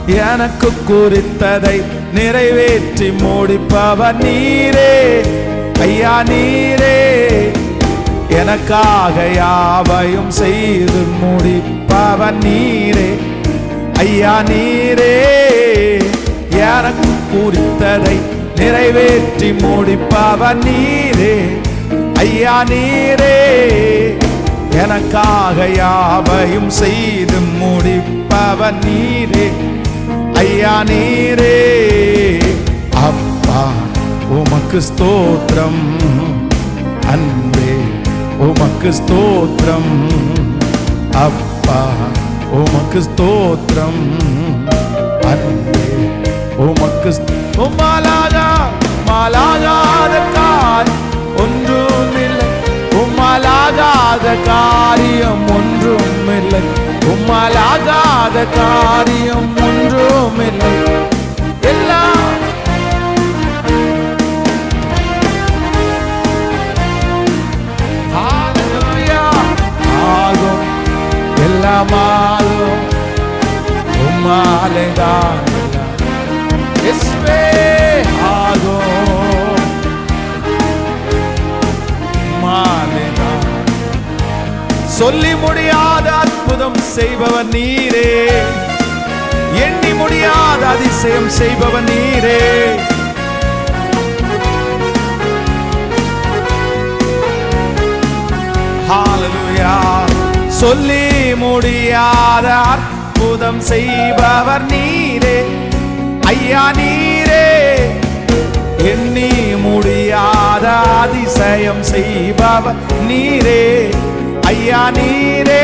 எனக்கு குறித்ததை நிறைவேற்றி முடிப்பவர் நீரே ஐயா நீரே. எனக்காக யாவையும் செய்து முடிப்பவர் நீரே ஐயா நீரே. எனக்கு குறித்ததை நிறைவேற்றி முடிப்பவர் நீரே ஐயா நீரே. எனக்காக யாவையும் செய்து முடிப்பவர் நீரே ஐயா நீரே. அப்பா உமக்கு ஸ்தோத்திரம், அன்பே உமக்கு ஸ்தோத்திரம். அப்பா உமக்கு ஸ்தோத்திரம், அன்பே உமக்கு. உம்மாலாகாத காரியம் ஒன்றுமில்லை, உம்மாலாகாத காரியம் ஒன்றுமில்லை, உம்மாலாகாத காரியம் ஒன்றுமில்லை. எல்லாம் ஆகும், எல்லாம் ஆகும் உம்மாலேதான். ஆகும் உம்மாலேதான். சொல்லி முடியாத அற்புதம் செய்பவர் நீரே, எண்ணி முடியாத அதிசயம் செய்பவர் நீரே. ஹல்லேலூயா. சொல்லி முடியாத அற்புதம் செய்பவர் நீரே ஐயா நீரே. எண்ணி முடியாத அதிசயம் செய்பவர் நீரே ஐயா நீரே.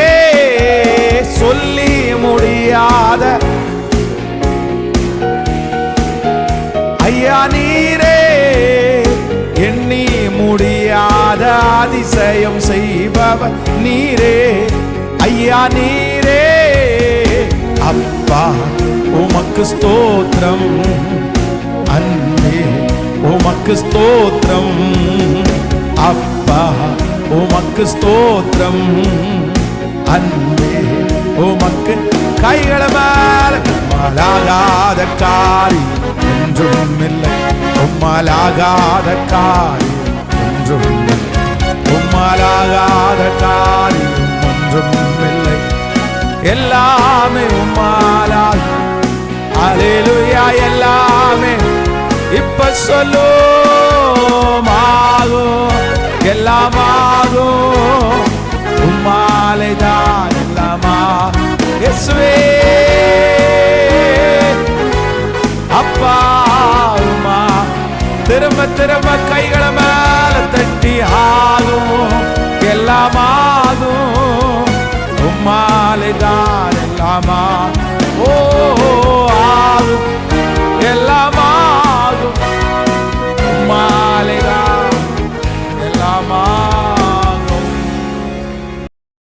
சொல்லி முடியாத ஐயா நீரே. எண்ணி முடியாத அதிசயம் செய்பவர் நீரே ஐயா நீரே. அப்பா உமக்கு ஸ்தோத்திரம், அன்பே உமக்கு ஸ்தோத்திரம். அப்பா உமக்கு ஸ்தோத்திரம், அன்பே உமக்கு. கைகள மேல உம்மாலாகாத காரியம் ஒன்றுமில்லை, உம்மாலாகாத காரியம் ஒன்றுமில்லை, உம்மாலாகாத காரியம் ஒன்றுமில்லை. எல்லாமே உம்மாலாக. அல்லேலூயா. எல்லாமே இப்ப சொல்லும் ஆகும், எல்லாம் ஆகும் உம்மாலேதான். எல்லாமா இயேசுவே. அப்பா உம்மா. திரும்ப திரும்ப கைகளை மேல தட்டி ஆகும், எல்லாம் ஆகும் உம்மாலேதான். எல்லாமா